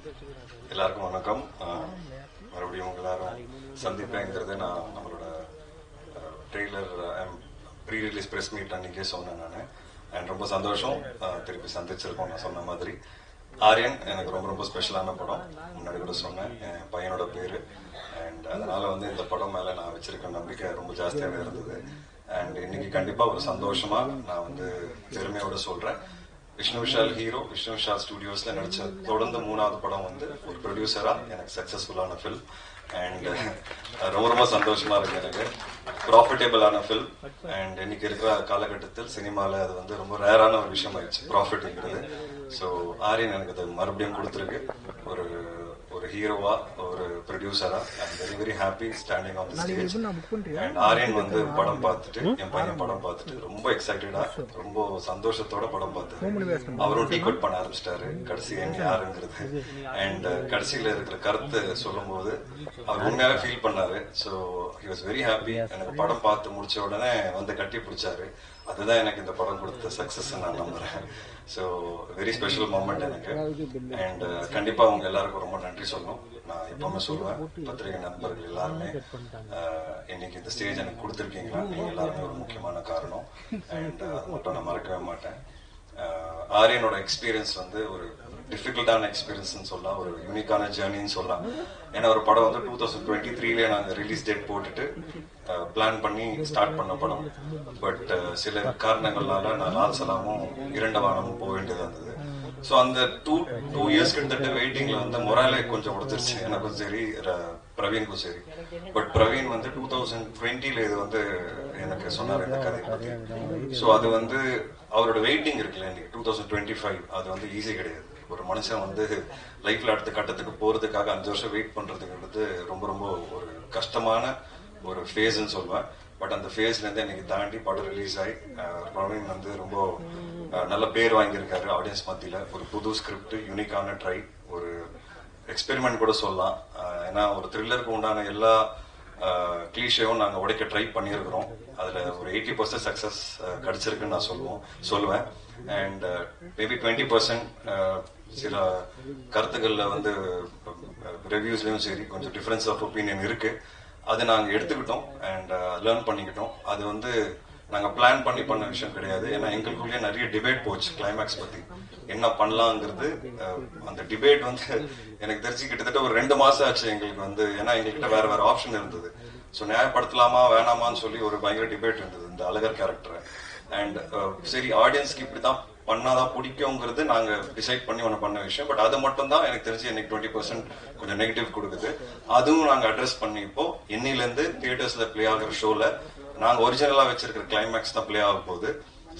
எல்லாருக்கும் வணக்கம். மறுபடியும் உங்க எல்லாரும் சந்திப்பேங்கிறது நான் நம்மளோட trailer pre release press meet அன்னைக்கே சொன்னேன் நான். அண்ட் ரொம்ப சந்தோஷம் திருப்பி சந்திச்சிருக்கோம். நான் சொன்ன மாதிரி ஆரியன் எனக்கு ரொம்ப ரொம்ப ஸ்பெஷலான படம். முன்னாடி கூட சொன்னேன், என் பையனோட பேரு. அண்ட் அதனால இந்த படம் மேல நான் வச்சிருக்க நம்பிக்கை ரொம்ப ஜாஸ்தியாகவே இருந்தது. அண்ட் இன்னைக்கு கண்டிப்பா ஒரு சந்தோஷமா நான் பெருமையோட சொல்றேன், விஷ்ணு விஷால் ஹீரோ, விஷ்ணு விஷால் ஸ்டுடியோஸ்ல நடிச்ச தொடர்ந்து 3வது படம் ஒரு ப்ரொடியூசரா எனக்கு சக்சஸ்ஃபுல்லான ஃபில்ம். அண்ட் ரொம்ப ரொம்ப சந்தோஷமா இருக்கு. எனக்கு ப்ராஃபிட்டபிளான ஃபில்ம். அண்ட் இன்னைக்கு இருக்கிற காலகட்டத்தில் சினிமால அது ரொம்ப ரேரான ஒரு விஷயம் ஆயிடுச்சு ப்ராஃபிட்ங்கிறது. ஸோ ஆரியன் எனக்கு அது மறுபடியும் கொடுத்துருக்கு. ஒரு ஹீரோவா, ஒரு ப்ரொடியூசரா I'm very very happy standing on the stage. And Aryan படம் பார்த்துட்டு, என் பையன் படம் பார்த்துட்டு ரொம்ப எக்ஸைட்டடா, ரொம்ப சந்தோஷத்தோட படம் பார்த்தாரு. அவரும் டீகோட் பண்ண ஆரம்பிச்சிட்டாரு கடைசி எங்க யாருங்கிறது. அண்ட் கடைசியில இருக்கிற கருத்து சொல்லும் போது அவர் உண்மையாவே ஃபீல் பண்ணாரு. So he was very happy. எனக்கு படம் பார்த்து முடிச்ச உடனே கட்டி பிடிச்சாரு. அதுதான் எனக்கு இந்த படம் கொடுத்த சக்சஸ் நான் நம்புறேன். ஸோ வெரி ஸ்பெஷல் மூமெண்ட் எனக்கு. அண்ட் கண்டிப்பா அவங்க எல்லாருக்கும் ரொம்ப நன்றி சொல்லணும். நான் எப்பவுமே சொல்லுவேன், பத்திரிகை நண்பர்கள் எல்லாருமே இன்னைக்கு இந்த ஸ்டேஜ் எனக்கு கொடுத்துருக்கீங்களா, நீங்க எல்லாருமே ஒரு முக்கியமான காரணம். அண்ட் அது மட்டும் நான் மறக்கவே மாட்டேன். ஆரியனோட எக்ஸ்பீரியன்ஸ் ஒரு டிஃபிகல்ட்டான எக்ஸ்பீரியன்ஸ் சொல்லலாம், ஒரு யூனிக்கான ஜேர்னின்னு சொல்லலாம். ஏன்னா ஒரு படம் 2023 நாங்கள் ரிலீஸ் டேட் போட்டுட்டு பிளான் பண்ணி ஸ்டார்ட் பண்ண படம். பட் சில காரணங்கள்னால நான் லால் சலாமும் இரண்ட வானமும் போக வேண்டியதா இருந்தது. ஸோ அந்த டூ இயர்ஸ் கிட்டத்தட்ட வெயிட்டிங்ல மொராலே கொஞ்சம் கொடுத்துருச்சு எனக்கும் சரி, பிரவீனுக்கும் சரி. பட் பிரவீன் 2020 இது எனக்கு சொன்னார் இந்த கதை பத்தி. ஸோ அது அவரோட வெயிட்டிங் இருக்குல்ல, இன்னைக்கு 2025 அது ஈஸி கிடையாது. ஒரு மனுஷன் லைஃப்ல அடுத்த கட்டத்துக்கு போறதுக்காக 5 வருஷம் வெயிட் பண்றதுங்கிறது ரொம்ப ரொம்ப ஒரு கஷ்டமான ஒரு ஃபேஸ்ன்னு சொல்லுவேன். பட் அந்த ஃபேஸ்ல இருந்து இன்னைக்கு தாண்டி படம் ரிலீஸ் ஆகி பிரவீன் ரொம்ப நல்ல பேர் வாங்கியிருக்காரு ஆடியன்ஸ் மத்தியில. ஒரு புது ஸ்கிரிப்ட், யூனிக்கான ட்ரை, ஒரு எக்ஸ்பெரிமெண்ட் கூட சொல்லலாம். ஏன்னா ஒரு த்ரில்லருக்கு உண்டான எல்லா கிளீஷேவும் நாங்க உடைக்க ட்ரை பண்ணியிருக்கிறோம். அதுல ஒரு 80% சக்சஸ் கிடைச்சிருக்குன்னு நான் சொல்லுவேன். அண்ட் மேபி 20% சில கருத்துக்கள்ல ரிவ்யூஸ்லயும் சரி கொஞ்சம் டிஃபரன்ஸ் ஆஃப் ஒப்பீனியன் இருக்கு. அது நாங்க எடுத்துக்கிட்டோம் அண்ட் லேர்ன் பண்ணிக்கிட்டோம். அது நாங்க பிளான் பண்ண விஷயம் கிடையாது. ஏன்னா எங்களுக்குள்ளேயே நிறைய டிபேட் போச்சு கிளைமேக்ஸ் பத்தி என்ன பண்ணலாங்கிறது. அந்த டிபேட் எனக்கு தெரிஞ்சு கிட்டத்தட்ட ஒரு 2 மாசம் ஆச்சு எங்களுக்கு. ஏன்னா எங்ககிட்ட வேற வேற ஆப்ஷன் இருந்தது. ஸோ நியாயப்படுத்தலாமா வேணாமான்னு சொல்லி ஒரு பயங்கர டிபேட் இருந்தது இந்த அழகர் கேரக்டரை. அண்ட் சரி, ஆடியன்ஸ்க்கு இப்படிதான் பண்ணாதான் பிடிக்குங்கிறது நாங்க டிசைட் பண்ணி பண்ண விஷயம். பட் அது மட்டும் தான் எனக்கு தெரிஞ்சு எனக்கு 20% கொஞ்சம் நெகட்டிவ் கொடுக்குது. அதுவும் நாங்க அட்ரஸ் பண்ணி இப்போ இன்னில இருந்து தியேட்டர்ஸ்ல பிளே ஆகிற ஷோல நாங்க ஒரிஜினலா வச்சிருக்கிற கிளைமேக்ஸ் தான் பிளே ஆக போகுது.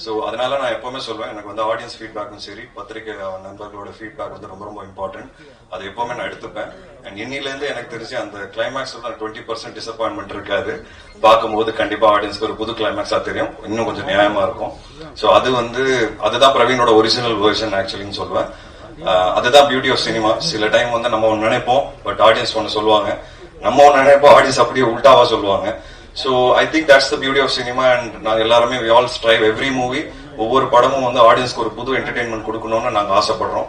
ஸோ அதனால நான் எப்பவுமே சொல்லுவேன், எனக்கு ஆடியன்ஸ் ஃபீட்பேக்கும் சரி, பத்திரிகை நண்பர்களோட ஃபீட்பேக் ரொம்ப ரொம்ப இம்பார்ட்டன்ட். அதை எப்பவுமே நான் எடுத்துப்பேன். அண்ட் இன்னில இருந்து எனக்கு தெரிஞ்சு அந்த கிளைமேக்ஸ் 20% டிசப்பாயின்மெண்ட் இருக்காது. பார்க்கும்போது கண்டிப்பா ஆடியன்ஸ்க்கு ஒரு புது கிளைமேக்ஸா தெரியும், இன்னும் கொஞ்சம் நியாயமா இருக்கும். ஸோ அதுதான் பிரவீனோட ஒரிஜினல் வெர்ஷன் ஆக்சுவலின்னு சொல்லுவேன். அதுதான் பியூட்டி ஆஃப் சினிமா. சில டைம் நம்ம ஒன்று நினைப்போம், பட் ஆடியன்ஸ் ஒன்று சொல்லுவாங்க. நம்ம ஒன்று நினைப்போம், ஆடியன்ஸ் அப்படியே உல்டாவா சொல்லுவாங்க. So I think that's the beauty of cinema. And நாங்க எல்லாருமே we all strive every movie, ஒவ்வொரு படமும் ஆடியன்ஸ்க்கு ஒரு புது என்டர்டெயின்மெண்ட் கொடுக்கணும்னு நாங்க ஆசைப்படுறோம்.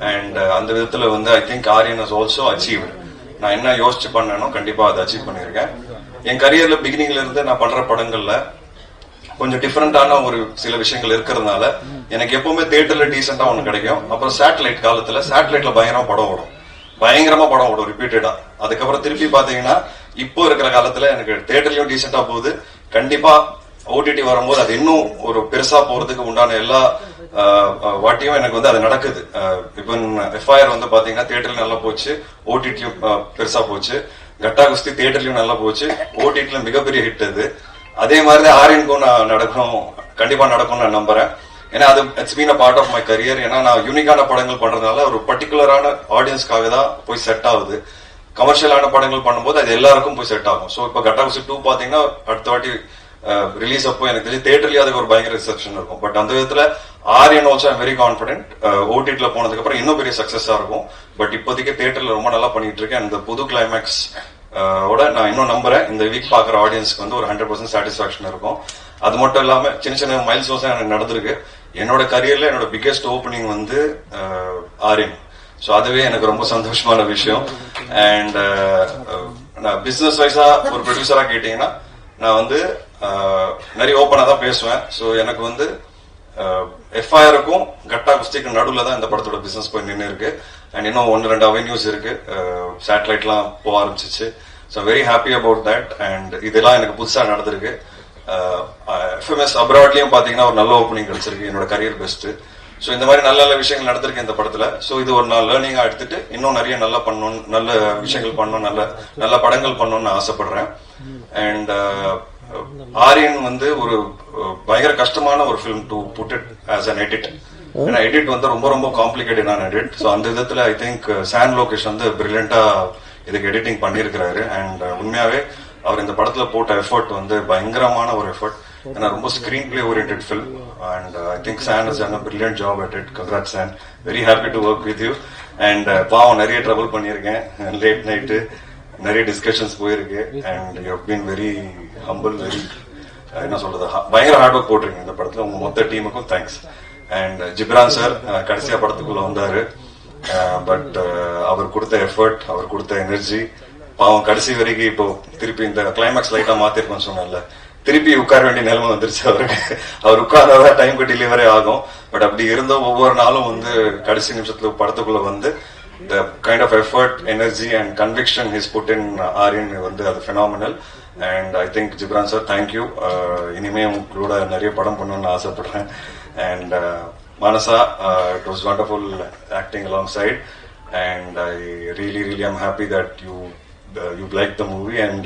அண்ட் அந்த விதத்துல I think Aryan has also achieved. நான் என்ன யோசிச்சு பண்ணேனோ கண்டிப்பா அதை அச்சீவ் பண்ணிருக்கேன். என் கரியர்ல பிகினிங்ல இருந்து நான் பண்ற படங்கள்ல கொஞ்சம் டிஃபரெண்டான ஒரு சில விஷயங்கள் இருக்கிறதுனால எனக்கு எப்பவுமே தியேட்டர்ல டீசெண்டா ஒண்ணு கிடைக்கும். அப்புறம் சேட்டலைட் காலத்துல சேட்டலைட்ல பயங்கரமா படம் ஓடும் ரிப்பீட்டடா. அதுக்கப்புறம் திருப்பி பாத்தீங்கன்னா இப்போ இருக்கிற காலத்துல எனக்கு தியேட்டர்லயும் டீசெண்டா போகுது. கண்டிப்பா ஓடிடி வரும்போது அது இன்னும் ஒரு பெருசா போறதுக்கு உண்டான எல்லா வாட்டியும் எனக்கு அது நடக்குது. இப்போ எஃப்ஐஆர் பாத்தீங்கன்னா தியேட்டர்ல நல்லா போச்சு, ஓடிடியும் பெருசா போச்சு. கட்டா குஸ்தி தியேட்டர்லயும் நல்லா போச்சு, ஓடிடில மிகப்பெரிய ஹிட் அது. அதே மாதிரி ஆரியனுக்கும் கண்டிப்பா நடக்கும்னு நான் நம்புறேன். ஏன்னா அது it's been a part of my career. ஏன்னா நான் யூனிக்கான படங்கள் பண்றதுனால ஒரு பர்டிகுலரான ஆடியன்ஸ்க்காக தான் போய் செட் ஆகுது. கமர்ஷியலான படங்கள் பண்ணும்போது அது எல்லாருக்கும் போய் செட் ஆகும். ஸோ இப்போ கட்டாகுசி 2 பாத்தீங்கன்னா அடுத்த வாட்டி ரிலீஸ் அப்போ எனக்கு தெரிஞ்சு தியேட்டர்லயே அதுக்கு ஒரு பயங்கர ரிசெப்ஷன் இருக்கும். பட் அந்த விதத்துல Aryan also I'm very confident. ஓடிடில போனதுக்கு அப்புறம் இன்னும் பெரிய சக்சஸா இருக்கும். பட் இப்போதைக்கு தியேட்டர்ல ரொம்ப நல்லா பண்ணிட்டு இருக்கேன். இந்த புது கிளைமேக்ஸ் ஓட நான் இன்னும் நம்புறேன் இந்த வீக் பாக்குற ஆடியன்ஸ்க்கு ஒரு 100% சாட்டிஸ்பாக்சன் இருக்கும். அது மட்டும் இல்லாம சின்ன சின்ன மைல் ஸ்டோன்ஸ் எனக்கு நடந்திருக்கு. என்னோட கரியர்ல என்னோட பிக்கெஸ்ட் ஓப்பனிங் ஆரியன். ஸோ அதுவே எனக்கு ரொம்ப சந்தோஷமான விஷயம். அண்ட் நான் பிசினஸ் வைஸா ஒரு ப்ரொடியூசரா கேட்டீங்கன்னா நான் வந்து நிறைய ஓப்பனா தான் பேசுவேன். ஸோ எனக்கு வந்து எஃப்ஐஆருக்கும் கட்டா குஸ்திக்கும் நடுவில் தான் இந்த படத்தோட பிசினஸ் போய் நின்று இருக்கு. அண்ட் இன்னும் 1-2 அவென்யூஸ் இருக்கு, சேட்டலைட்லாம் போக ஆரம்பிச்சிச்சு. So very happy about that. And இதெல்லாம் எனக்கு புதுசா நடந்திருக்கு. FMS அப்ராட்லயும் பாத்தீங்கன்னா ஒரு நல்ல ஓப்பனிங் கிடைச்சிருக்கு, என்னோட கரியர் பெஸ்ட். ஸோ இந்த மாதிரி நல்ல நல்ல விஷயங்கள் நடந்திருக்கு இந்த படத்துல. ஸோ இது ஒரு நான் லேர்னிங்கா எடுத்துட்டு இன்னும் நிறைய நல்லா பண்ணணும், நல்ல விஷயங்கள் பண்ணணும், நல்ல நல்ல படங்கள் பண்ணணும்னு ஆசைப்படுறேன். அண்ட் ஆரியன் வந்து ஒரு பயங்கர கஷ்டமான ஒரு film to put it as an edit. ஏன்னா எடிட் வந்து ரொம்ப ரொம்ப காம்ப்ளிகேட்டடான எடிட். ஸோ அந்த விதத்துல ஐ திங்க் சான் லோகேஷ் வந்து பிரில்லியண்டா இதுக்கு எடிட்டிங் பண்ணியிருக்கிறாரு. அண்ட் உண்மையாவே அவர் இந்த படத்துல போட்ட எஃபர்ட் வந்து பயங்கரமான ஒரு எஃபர்ட். ஏன்னா ரொம்ப screen play oriented film. And I think Sean has done a brilliant job at it. Congrats San. Very happy to work with you. And பாவம் நிறைய ட்ரபிள் பண்ணியிருக்கேன், லேட் நைட்டு நிறைய டிஸ்கஷன்ஸ் போயிருக்கு. And you have been very humble, very என்ன சொல்றது, பயங்கர hard work போட்டிருக்கீங்க இந்த படத்துல. உங்க மொத்த டீமுக்கும் தேங்க்ஸ். அண்ட் ஜிப்ரான் சார் கடைசியா படத்துக்குள்ள வந்தாரு. பட் அவர் கொடுத்த எஃபர்ட், அவர் கொடுத்த எனர்ஜி, பாவம் கடைசி வரைக்கும் இப்போ திருப்பி இந்த கிளைமேக்ஸ் லைட்டா மாத்திருக்கோம்னு சொன்னால திருப்பி உட்கார வேண்டிய நிலைமை வந்துருச்சு அவருக்கு. அவர் உட்கார்ந்தாதான் டைமுக்கு டெலிவரி ஆகும். பட் அப்படி இருந்த ஒவ்வொரு நாளும் வந்து கடைசி நிமிஷத்துல படத்துக்குள்ள வந்து the kind of effort, energy and conviction he's put in Aryan வந்து அது phenomenal. And I think Jibran sir, thank you. இனிமே உங்களோட நிறைய படம் பண்ணணும்னு ஆசைப்படுறேன். And Manasa, it was wonderful acting alongside. And I really am happy that you liked the movie. And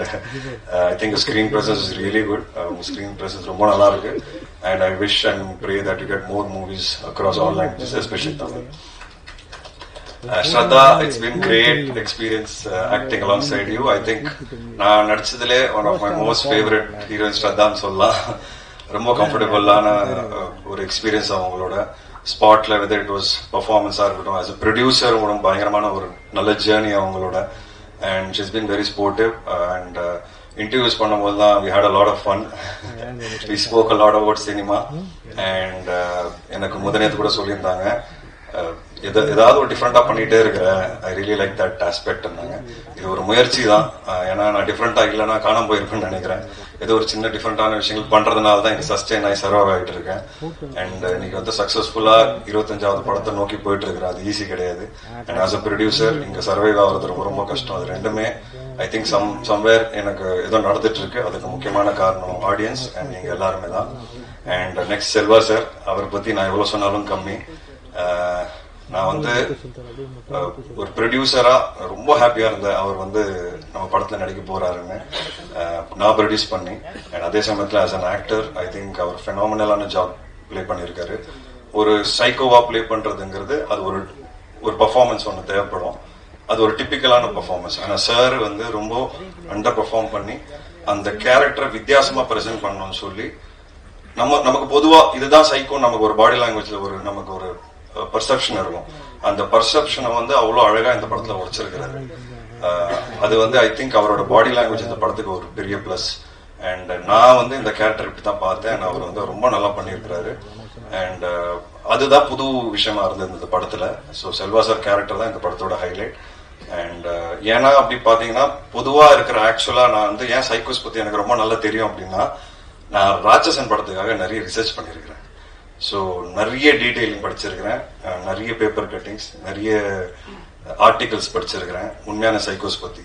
I think the screen presence is really good. Screen presence ரொம்ப நல்லா இருக்கு. And I wish and pray that you get more movies across all languages, especially Tamil. Shraddha, it's been great experience acting alongside you. I think நான் நடிச்சதுலே one of my most favorite heroines Shraddhaன்னு சொல்லலாம். ரொம்ப கம்ஃபர்டபுளான ஒரு experience அவங்களோட ஸ்பாட்ல, whether it was பர்ஃபார்மன்ஸா இருக்கட்டும், as a producer பயங்கரமான ஒரு நல்ல ஜேர்னி அவங்களோட. And she's been very sportive. And interviews பண்ணும்போது தான் we had a lot of fun. We spoke a lot about cinema. And எனக்கு முதனேத்து கூட சொல்லியிருந்தாங்க, ஏதாவது ஒரு டிஃப்ரெண்டா பண்ணிட்டே இருக்கிறேன், I really like that aspect. இது ஒரு முயற்சி தான். ஏன்னா நான் டிஃப்ரெண்டா இல்லைன்னா காணாம போயிருப்பேன்னு நினைக்கிறேன். ஏதோ ஒரு சின்ன டிஃப்ரெண்டான விஷயங்கள் பண்றதுனால தான் இங்க சஸ்டெயின் ஆகி சர்வ் ஆகிட்டு இருக்கேன். அண்ட் இன்னைக்கு வந்து சக்சஸ்ஃபுல்லா 25வது படத்தை நோக்கி போயிட்டு இருக்கிறேன். அது ஈஸி கிடையாது. அண்ட் ஆஸ் அ ப்ரொடியூசர் இங்க சர்வைவ் ஆகுறது ரொம்ப ரொம்ப கஷ்டம். அது ரெண்டுமே ஐ திங்க் சம்வேர் எனக்கு ஏதோ நடந்துட்டு இருக்கு. அதுக்கு முக்கியமான காரணம் ஆடியன்ஸ் அண்ட் நீங்க எல்லாருமே தான். அண்ட் நெக்ஸ்ட் செல்வா சார், அவரை பத்தி நான் எவ்வளவு சொன்னாலும் கம்மி. நான் வந்து ஒரு ப்ரொடியூசரா ரொம்ப ஹாப்பியா இருந்தேன் அவர் வந்து நம்ம படத்துல நடிக்க போறாருன்னு. நான் ப்ரொடியூஸ் பண்ணி, அண்ட் அதே சமயத்துல as an actor I think அவர் ஃபெனாமினலான ஜாப் பிளே பண்ணியிருக்காரு. ஒரு சைக்கோவா பிளே பண்றதுங்கிறது அது ஒரு பர்ஃபார்மன்ஸ் ஒன்று தேவைப்படும். அது ஒரு டிப்பிக்கலான பர்ஃபார்மன்ஸ். ஆனா சார் வந்து ரொம்ப அண்டர் பெர்ஃபார்ம் பண்ணி அந்த கேரக்டரை வித்தியாசமா பிரசென்ட் பண்ணணும்னு சொல்லி நமக்கு பொதுவா இதுதான் சைக்கோ, நமக்கு ஒரு பாடி லாங்குவேஜ்ல நமக்கு ஒரு பர்செப்ஷன் இருக்கும். அந்த பர்செப்ஷனை வந்து அவ்வளவு அழகா இந்த படத்துல உடைச்சிருக்கிறாரு. அது வந்து ஐ திங்க் அவரோட பாடி லாங்குவேஜ் இந்த படத்துக்கு ஒரு பெரிய பிளஸ். அண்ட் நான் வந்து இந்த கேரக்டர் இப்படிதான் பார்த்தேன், அவர் வந்து ரொம்ப நல்லா பண்ணியிருக்கிறாரு. அண்ட் அதுதான் புது விஷயமா இருந்தது இந்த படத்துல. ஸோ செல்வா சார் கேரக்டர் தான் இந்த படத்தோட ஹைலைட். அண்ட் ஏன்னா அப்படி பாத்தீங்கன்னா பொதுவா இருக்கிற ஆக்சுவலா நான் வந்து ஏன் சைக்கோஸ் பத்தி எனக்கு ரொம்ப நல்லா தெரியும் அப்படின்னா, நான் ராட்சசன் படத்துக்காக நிறைய ரிசர்ச் பண்ணியிருக்கிறேன். ஸோ நிறைய டீட்டெயிலிங் படிச்சிருக்கிறேன், நிறைய பேப்பர் கட்டிங்ஸ், நிறைய ஆர்டிகல்ஸ் படிச்சிருக்கிறேன் உண்மையான சைக்கோஸ் பத்தி.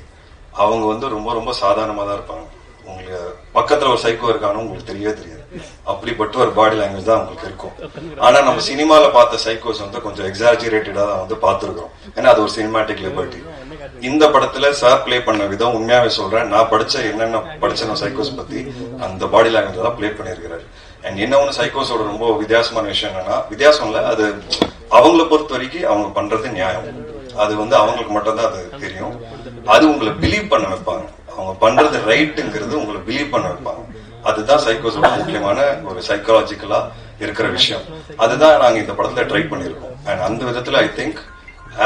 அவங்க வந்து ரொம்ப ரொம்ப சாதாரணமா தான் இருப்பாங்க. உங்களுக்கு பக்கத்துல ஒரு சைக்கோ இருக்கான்னு உங்களுக்கு தெரியவே தெரியாது. அப்படிப்பட்ட ஒரு பாடி லாங்குவேஜ் தான் உங்களுக்கு இருக்கும். ஆனா நம்ம சினிமால பார்த்த சைக்கோஸ் வந்து கொஞ்சம் எக்ஸாஜரேட்டடா தான் வந்து பார்த்திருக்கோம். ஏன்னா அது ஒரு சினிமாட்டிக் லிபர்ட்டி. இந்த படத்துல சார் பிளே பண்ண விதம் உண்மையாவே சொல்றேன், நான் என்னென்ன படிச்சேன் சைக்கோஸ் பத்தி அந்த பாடி லாங்குவேஜ் தான் பிளே பண்ணிருக்கிறாரு. அண்ட் என்ன ஒண்ணு சைக்கோஸோட ரொம்ப வித்தியாசமான விஷயம் என்னன்னா, வித்தியாசம் இல்ல, அது அவங்கள பொறுத்த வரைக்கும் அவங்க பண்றது நியாயம். அது வந்து அவங்களுக்கு மட்டும்தான் அது தெரியும். அது உங்களை பிலீவ் பண்ண வைப்பாங்க. அவங்க பண்றது ரைட்டுங்கிறது உங்களை பிலீவ் பண்ண வைப்பாங்க. அதுதான் சைக்கோஸோட முக்கியமான ஒரு சைக்காலஜிக்கலா இருக்கிற விஷயம். அதுதான் நாங்க இந்த படத்துல ட்ரை பண்ணிருக்கோம். அண்ட் அந்த விதத்துல I think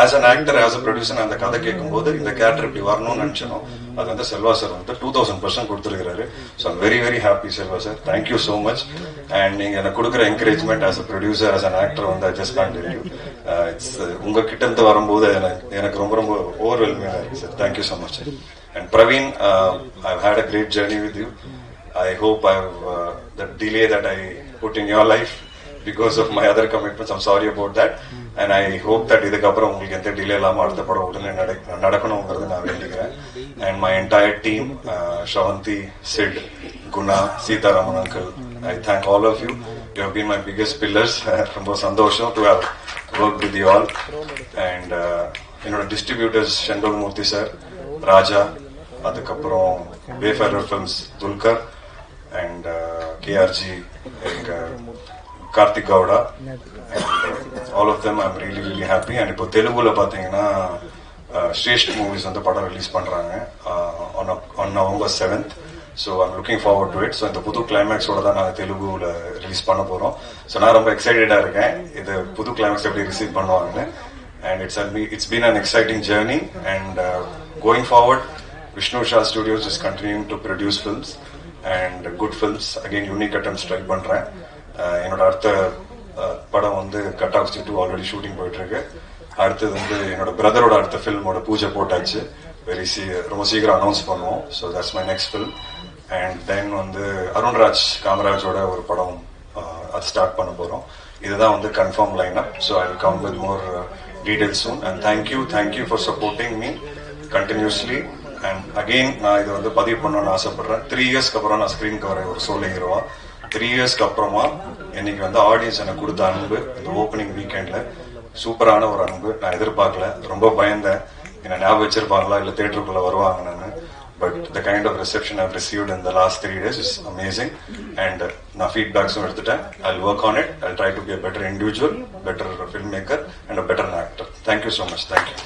as an actor, as a producer அந்த கதை கேட்கும் போது இந்த கேரக்டர் இப்படி வரணும்னு நினைச்சோம். அது வந்து செல்வா சார் வந்து 2000% கொடுத்துருக்காரு. So I'm very very happy Selva sir, thank you so much. And நீங்க எனக்கு கொடுக்குற encouragement as a producer, as an actor வந்து I just can't tell you. It's உங்ககிட்ட இருந்து வரும்போது எனக்கு ரொம்ப ரொம்ப ஓவர்வெல்மிங்கா இருக்கு சார். Thank you so much. And Praveen, I've had a great journey with you. I hope the delay that I put in your life because of my other commitments, I'm sorry about that. And I hope that இதுக்கப்புறம் உங்களுக்கு எந்த delay இல்லாம அடுத்த படம் உடனே நடக்கணுங்கிறது நான் வேண்டிக்கிறேன். And my entire team, Shravanti, Sid, Guna, Sitaraman uncle, I thank all of you. You have been my biggest pillars. ரொம்ப சந்தோஷம் to have worked with you all. And என்னோட டிஸ்ட்ரிபியூட்டர்ஸ் செண்பகமூர்த்தி சார், ராஜா, அதுக்கப்புறம் வேஃபேரர் ஃபிலிம்ஸ் துல்கர், அண்ட் கேஆர்ஜி, எங்க Karthik Gowda, all of them I'm really really happy. And இப்போ தெலுங்குல பாத்தீங்கன்னா Sreshth movies வந்து படம் ரிலீஸ் பண்றாங்க on November 7th. So I'm looking forward to it. So இந்த புது கிளைமேக்ஸோட தான் நாங்கள் தெலுங்குல ரிலீஸ் பண்ண போறோம். ஸோ நான் ரொம்ப எக்ஸைட்டடா இருக்கேன் இது புது கிளைமேக்ஸ் எப்படி ரிசீவ் பண்ணுவாங்கன்னு. And it's been an exciting journey, and going forward, Vishnu Shah Studios is continuing to produce films and good films. Again, unique attempts try பண்றேன். என்னோட அடுத்த படம் வந்து cut off too already shooting போயிட்டு இருக்கு. அடுத்தது வந்து என்னோட பிரதரோட அடுத்த ஃபில்மோட பூஜை போட்டாச்சு. ரொம்ப சீக்கிரம் அனௌன்ஸ் பண்ணுவோம். So that's my next film. And then வந்து அருண்ராஜ் காமராஜோட ஒரு படம் அது ஸ்டார்ட் பண்ண போறோம். இதுதான் வந்து confirm line up. So I will come with more details soon, and thank you for supporting me continuously. And again நான் இது வந்து பதிவு பண்ணணும்னு ஆசைப்படுறேன். 3 இயர்ஸ்க்கு அப்புறம் நான் ஸ்கிரீனுக்கு வர ஒரு சோலோ ஹீரோவா. 3 இயர்ஸ்க்கு அப்புறமா இன்னைக்கு வந்து ஆடியன்ஸ் எனக்கு கொடுத்த அன்பு இந்த ஓப்பனிங் வீக்கெண்ட்ல சூப்பரான ஒரு அன்பு நான் எதிர்பார்க்கல. ரொம்ப பயந்தேன், என்ன ஞாபகம் வச்சிருப்பாங்களா இல்ல தியேட்டருக்குள்ள வருவாங்கன்னு. But the kind of reception I've received in the last 3 days is amazing. And நான் feedbacks-um எடுத்துட்டேன். I'll work on it. I'll try to be a better individual, better filmmaker, and a better actor. Thank you so much. Thank you.